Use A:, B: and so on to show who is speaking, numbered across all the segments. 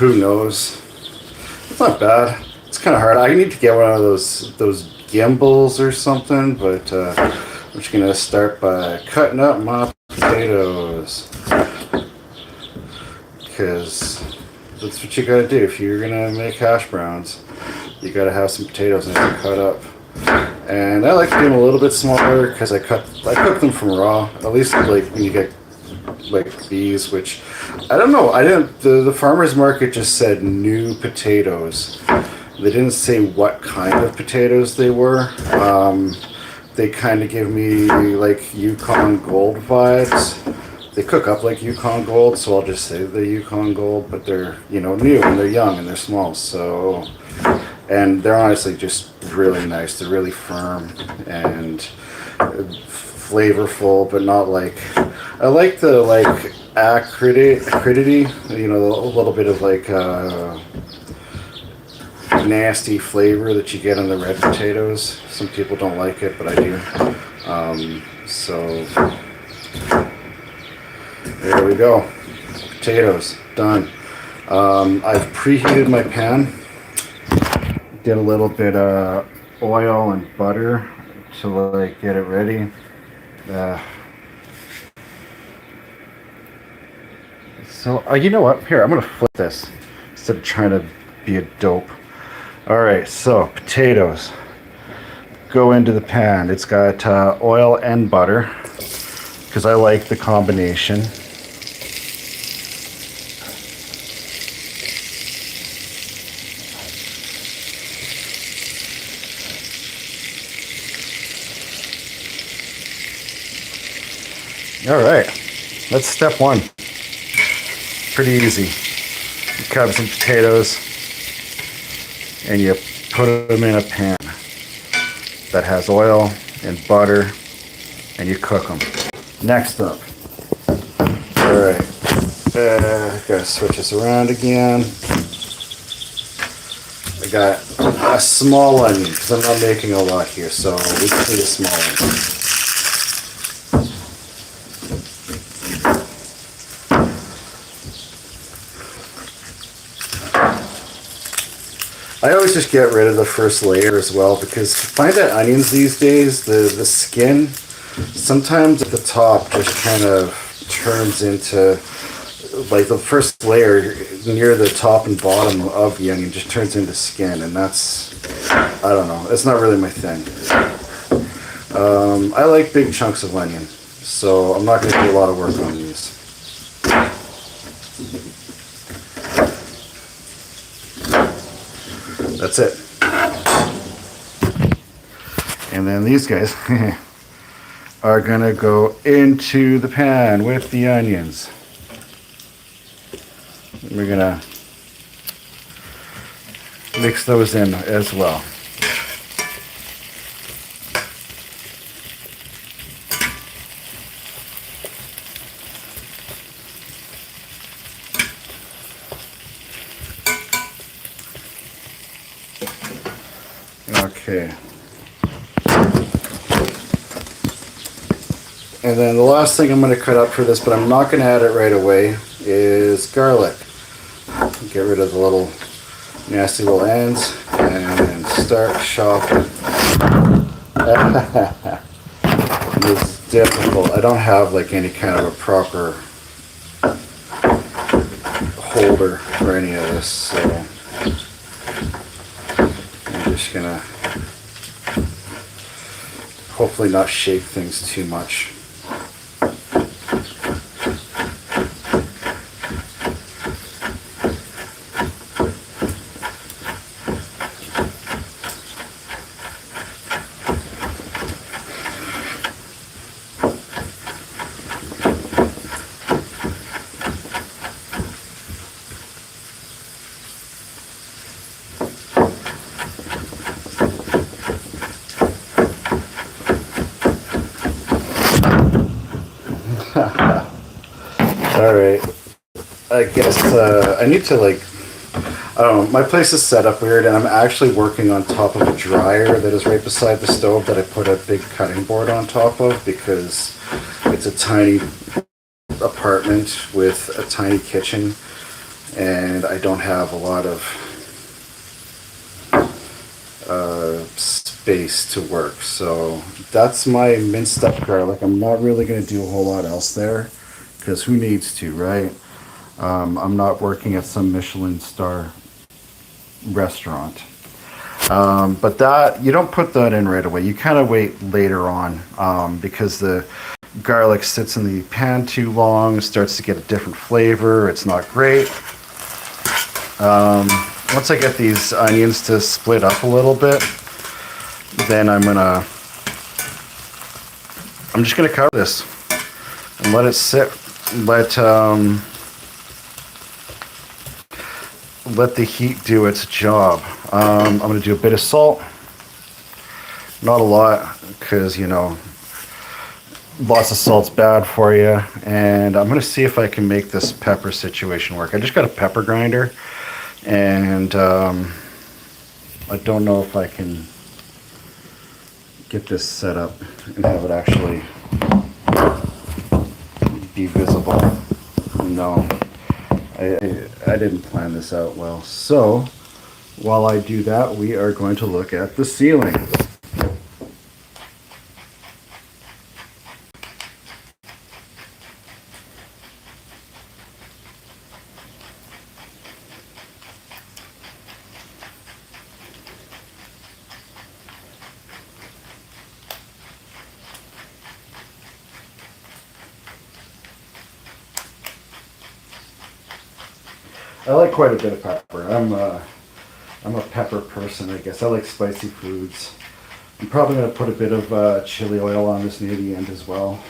A: who knows? It's not bad. It's kind of hard. I need to get one of those gimbals or something, but I'm just gonna start by cutting up my potatoes, because that's what you gotta do if you're gonna make hash browns. You gotta have some potatoes and cut up. And I like to do them a little bit smaller because I cook them from raw. At least like when you get like these, which I don't know. I didn't. The farmer's market just said new potatoes. They didn't say what kind of potatoes they were. They kind of give me like Yukon Gold vibes. They cook up like Yukon Gold, so I'll just say the Yukon Gold. But they're new and they're young and they're small. So. And they're honestly just really nice. They're really firm and flavorful, but not like... I like the like acridity, a little bit of like nasty flavor that you get on the red potatoes. Some people don't like it, but I do. So there we go. Potatoes, done. I've preheated my pan. Did a little bit of oil and butter to like get it ready. So you know what? Here, I'm gonna flip this instead of trying to be a dope. All right, so potatoes go into the pan. It's got oil and butter because I like the combination. All right, that's step one. Pretty easy. You cut up some potatoes and you put them in a pan that has oil and butter and you cook them. Next up, all right, gotta switch this around again. I got a small onion because I'm not making a lot here, so we just need a small onion. I always just get rid of the first layer as well, because find that onions these days, the skin, sometimes at the top just kind of turns into, like the first layer near the top and bottom of the onion just turns into skin, and that's, I don't know, it's not really my thing. I like big chunks of onion, so I'm not going to do a lot of work on these. That's it. And then these guys are gonna go into the pan with the onions. We're gonna mix those in as well. Okay. And then the last thing I'm going to cut up for this, but I'm not going to add it right away, is garlic. Get rid of the little nasty little ends and start chopping. It's difficult. I don't have like any kind of a proper holder for any of this, so I'm just going to hopefully not shake things too much. Alright, I guess I need to like, I don't know, my place is set up weird and I'm actually working on top of a dryer that is right beside the stove that I put a big cutting board on top of because it's a tiny apartment with a tiny kitchen and I don't have a lot of space to work. So that's my minced up garlic. I'm not really going to do a whole lot else there because who needs to, right? I'm not working at some Michelin star restaurant. But that, you don't put that in right away. You kind of wait later on because the garlic sits in the pan too long, starts to get a different flavor. It's not great. Once I get these onions to split up a little bit, then I'm just gonna cover this and let it sit. Let the heat do its job. I'm gonna do a bit of salt, not a lot, because you know lots of salt's bad for you. And I'm gonna see if I can make this pepper situation work. I just got a pepper grinder, and I don't know if I can get this set up and have it actually be visible. No, I didn't plan this out well. So while I do that, we are going to look at the ceiling. I like quite a bit of pepper. I'm a pepper person, I guess. I like spicy foods. I'm probably going to put a bit of chili oil on this near the end as well,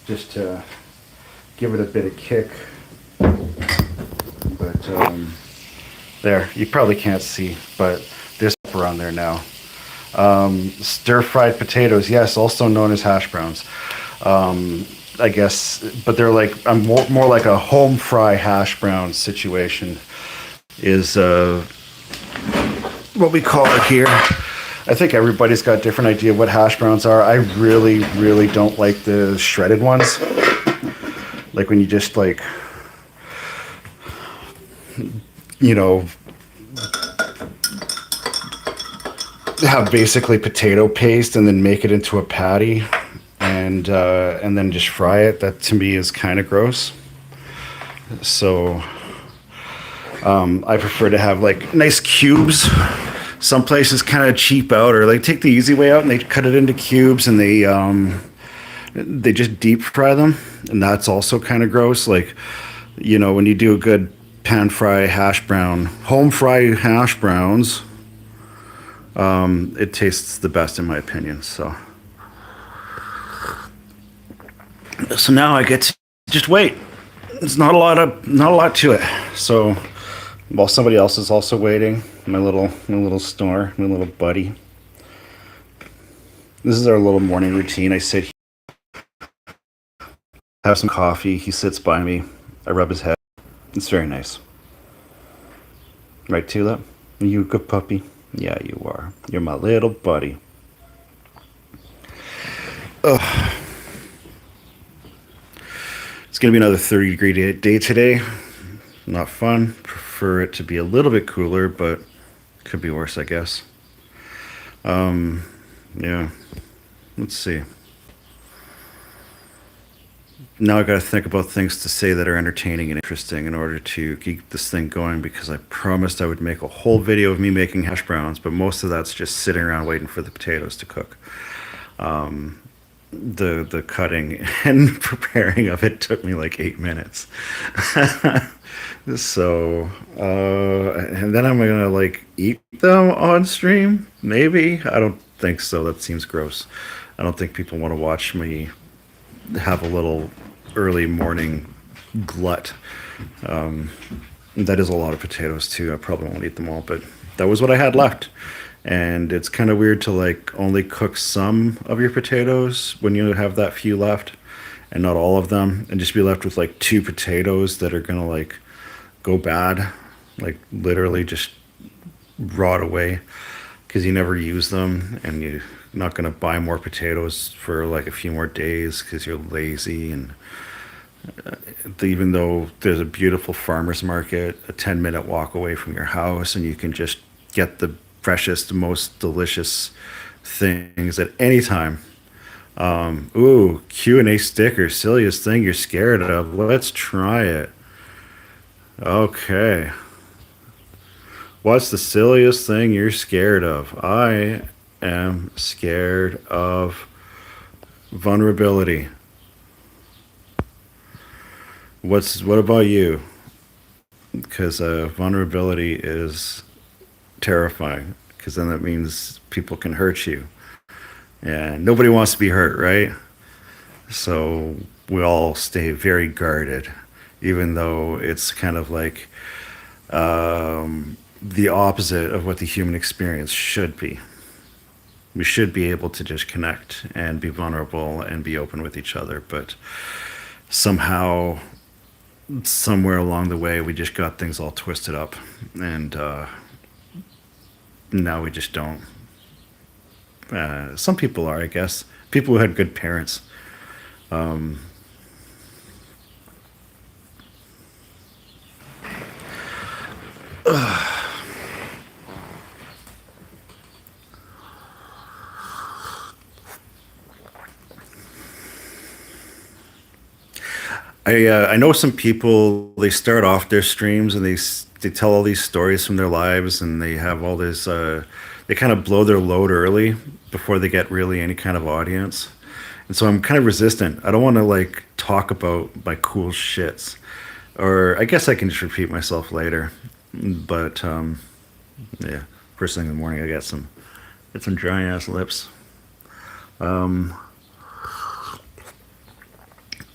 A: just to give it a bit of kick. But there, you probably can't see, but there's pepper on there now. Stir-fried potatoes, yes, also known as hash browns. I guess, but they're like, I'm more like a home fry hash brown situation is what we call it here. I think everybody's got a different idea of what hash browns are. I really, really don't like the shredded ones. Like when you just like, you know, have basically potato paste and then make it into a patty. And then just fry it. That to me is kind of gross. So I prefer to have like nice cubes. Some places kind of cheap out, or like take the easy way out and they cut it into cubes and they just deep fry them, and that's also kind of gross. Like, you know, when you do a good pan fry hash brown, home fry hash browns, it tastes the best in my opinion. So now I get to just wait. There's not a lot to it. So while somebody else is also waiting, my little snore, my little buddy. This is our little morning routine. I sit here, have some coffee. He sits by me. I rub his head. It's very nice. Right, Tulip? Are you a good puppy? Yeah, you are. You're my little buddy. Ugh. It's going to be another 30-degree day today. Not fun. Prefer it to be a little bit cooler, but could be worse, I guess. Yeah. Let's see. Now I got to think about things to say that are entertaining and interesting in order to keep this thing going, because I promised I would make a whole video of me making hash browns, but most of that's just sitting around waiting for the potatoes to cook. The cutting and preparing of it took me like 8 minutes. So and then I'm gonna like eat them on stream, maybe. I don't think so. That seems gross. I don't think people want to watch me have a little early morning glut. That is a lot of potatoes too. I probably won't eat them all, but that was what I had left. And it's kind of weird to like only cook some of your potatoes when you have that few left and not all of them, and just be left with like 2 potatoes that are gonna like go bad, like literally just rot away because you never use them, and you're not gonna buy more potatoes for like a few more days because you're lazy. And Even though there's a beautiful farmer's market a 10-minute walk away from your house, and you can just get the freshest, most delicious things at any time. Ooh, Q&A sticker, silliest thing you're scared of. Let's try it. Okay. What's the silliest thing you're scared of? I am scared of vulnerability. What about you? Because vulnerability is terrifying. Because then that means people can hurt you, and nobody wants to be hurt, right? So we all stay very guarded, even though it's kind of like the opposite of what the human experience should be. We should be able to just connect and be vulnerable and be open with each other, but somehow, somewhere along the way, we just got things all twisted up, and now we just don't. Some people are, I guess. People who had good parents. Um, I know some people. They start off their streams and they tell all these stories from their lives, and they have all this. They kind of blow their load early before they get really any kind of audience, and so I'm kind of resistant. I don't want to like talk about my cool shits, or I guess I can just repeat myself later. But yeah, first thing in the morning, I got some dry ass lips. Um,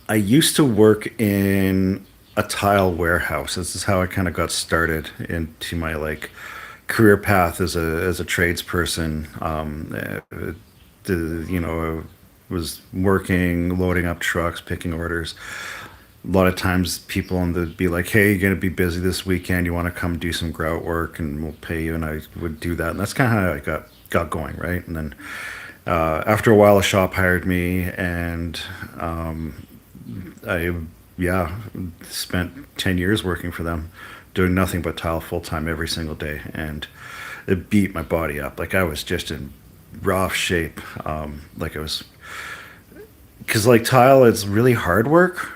A: I used to work in a tile warehouse. This is how I kind of got started into my like career path as a tradesperson. Was working, loading up trucks, picking orders. A lot of times people on the be like, "Hey, you're gonna be busy this weekend. You want to come do some grout work, and we'll pay you." And I would do that, and that's kind of how I got going, right? And then after a while, a shop hired me, and I yeah spent 10 years working for them, doing nothing but tile full time every single day, and it beat my body up. Like I was just in rough shape. Like I was because like tile, it's really hard work,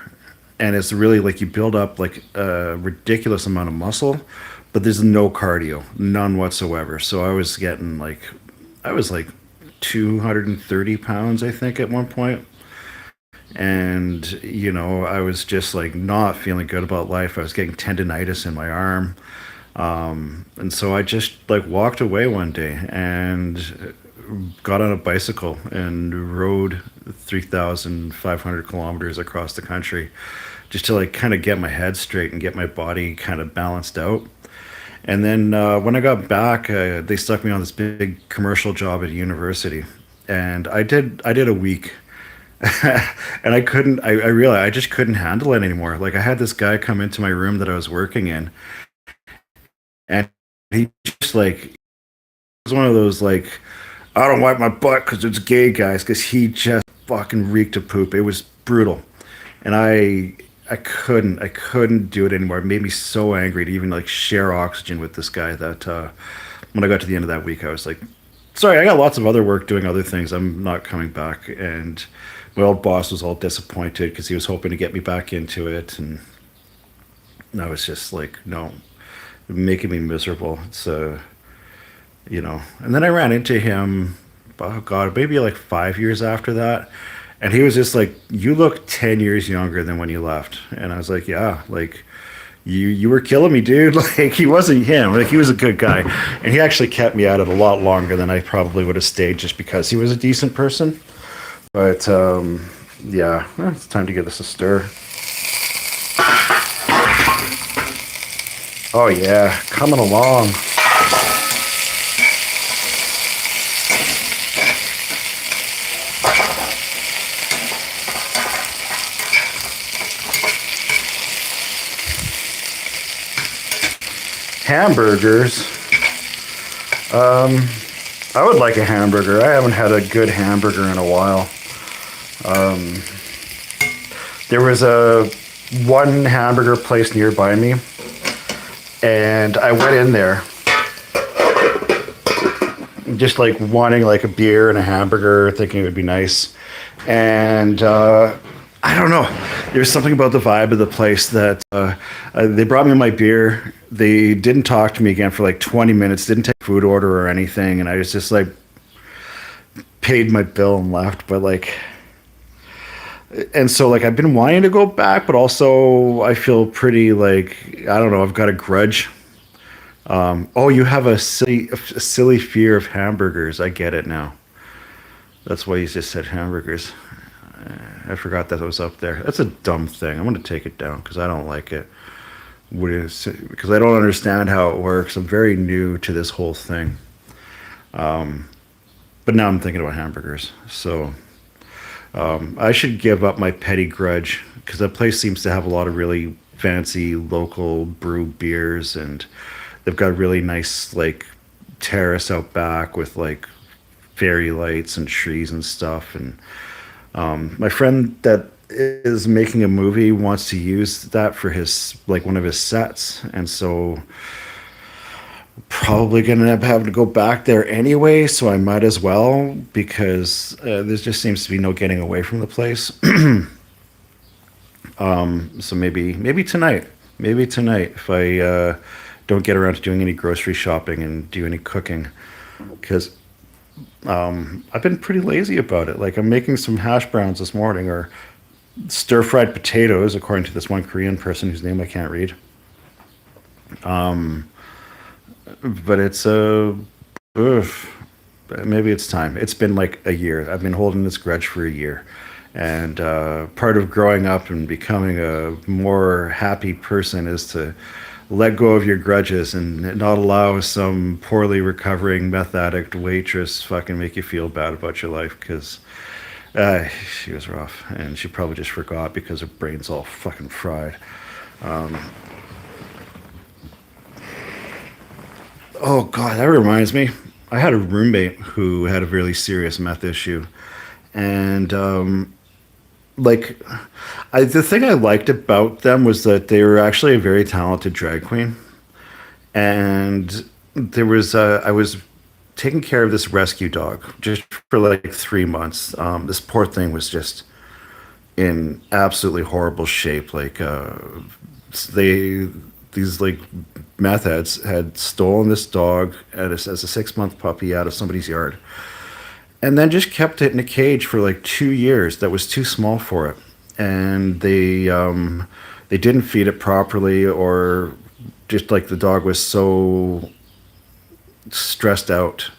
A: and it's really like you build up like a ridiculous amount of muscle, but there's no cardio, none whatsoever. So I was like 230 pounds, I think, at one point. And I was just like not feeling good about life. I was getting tendonitis in my arm. And so I just like walked away one day and got on a bicycle and rode 3,500 kilometers across the country just to like kind of get my head straight and get my body kind of balanced out. And then when I got back, they stuck me on this big commercial job at a university, and I did a week, and I realized I just couldn't handle it anymore. Like I had this guy come into my room that I was working in, and he just like it was one of those like I don't wipe my butt because it's gay guys, because he just fucking reeked of poop. It was brutal, and I couldn't do it anymore. It made me so angry to even like share oxygen with this guy that when I got to the end of that week, I was like, sorry, I got lots of other work doing other things. I'm not coming back. And my old boss was all disappointed because he was hoping to get me back into it, and I was just like, no, making me miserable. And then I ran into him, oh God, maybe like 5 years after that. And he was just like, "You look 10 years younger than when you left." And I was like, "Yeah, like you were killing me, dude." Like he wasn't him. Like he was a good guy. And he actually kept me at it a lot longer than I probably would have stayed, just because he was a decent person. But yeah, it's time to give this a stir. Oh yeah, coming along. Hamburgers. I would like a hamburger. I haven't had a good hamburger in a while. There was one hamburger place nearby me, and I went in there just like wanting like a beer and a hamburger, thinking it would be nice. And I don't know. There's something about the vibe of the place that they brought me my beer. They didn't talk to me again for like 20 minutes, didn't take food order or anything. And I was just like, paid my bill and left. But like, and so like I've been wanting to go back, but also I feel pretty like, I don't know, I've got a grudge. Oh, you have a silly fear of hamburgers. I get it now. That's why you just said hamburgers. I forgot that was up there. That's a dumb thing. I'm going to take it down because I don't like it. Because I don't understand how it works. I'm very new to this whole thing. But now I'm thinking about hamburgers. So I should give up my petty grudge because that place seems to have a lot of really fancy local brew beers, and they've got really nice like terrace out back with like fairy lights and trees and stuff. And my friend that is making a movie wants to use that for his like one of his sets, and so probably gonna end up having to go back there anyway. So I might as well because there just seems to be no getting away from the place. So maybe tonight, if I don't get around to doing any grocery shopping and do any cooking, because I've been pretty lazy about it. Like I'm making some hash browns this morning, or stir fried potatoes, according to this one Korean person whose name I can't read. But it's oof, maybe it's time. It's been like a year. I've been holding this grudge for a year. And part of growing up and becoming a more happy person is to let go of your grudges and not allow some poorly recovering meth addict waitress fucking make you feel bad about your life, because she was rough and she probably just forgot because her brain's all fucking fried. Oh god, that reminds me. I had a roommate who had a really serious meth issue, and like the thing I liked about them was that they were actually a very talented drag queen. And there was I was taking care of this rescue dog just for like 3 months. This poor thing was just in absolutely horrible shape. Like they these like meth heads had stolen this dog as a 6 month puppy out of somebody's yard, and then just kept it in a cage for like 2 years that was too small for it. And they didn't feed it properly, or just like the dog was so stressed out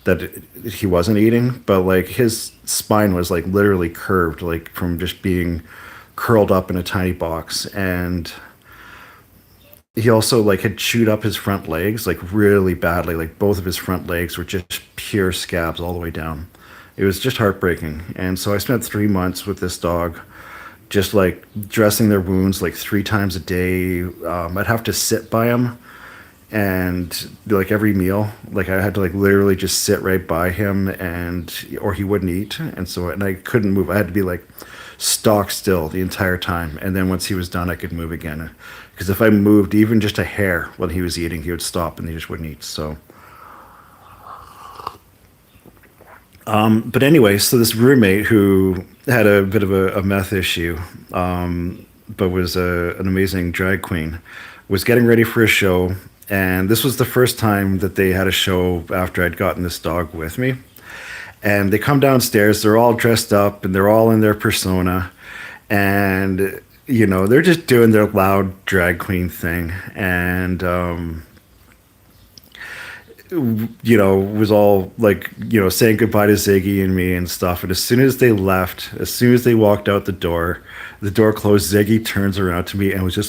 A: that he wasn't eating, but like his spine was like literally curved, like from just being curled up in a tiny box. And he also like had chewed up his front legs like really badly. Like both of his front legs were just pure scabs all the way down. It was just heartbreaking. And so I spent 3 months with this dog, just like dressing their wounds like 3 times a day. I'd have to sit by him, and like every meal, like I had to like literally just sit right by him, and or he wouldn't eat. And I couldn't move. I had to be like stock still the entire time. And then once he was done, I could move again. Because if I moved even just a hair while he was eating, he would stop and he just wouldn't eat. So, but anyway, so this roommate who had a bit of a meth issue, but was an amazing drag queen, was getting ready for a show. And this was the first time that they had a show after I'd gotten this dog with me. And they come downstairs, they're all dressed up and they're all in their persona. And, you know, they're just doing their loud drag queen thing. And, you know, was all like, you know, saying goodbye to Ziggy and me and stuff. And as soon as they left, as soon as they walked out the door closed, Ziggy turns around to me and was just like,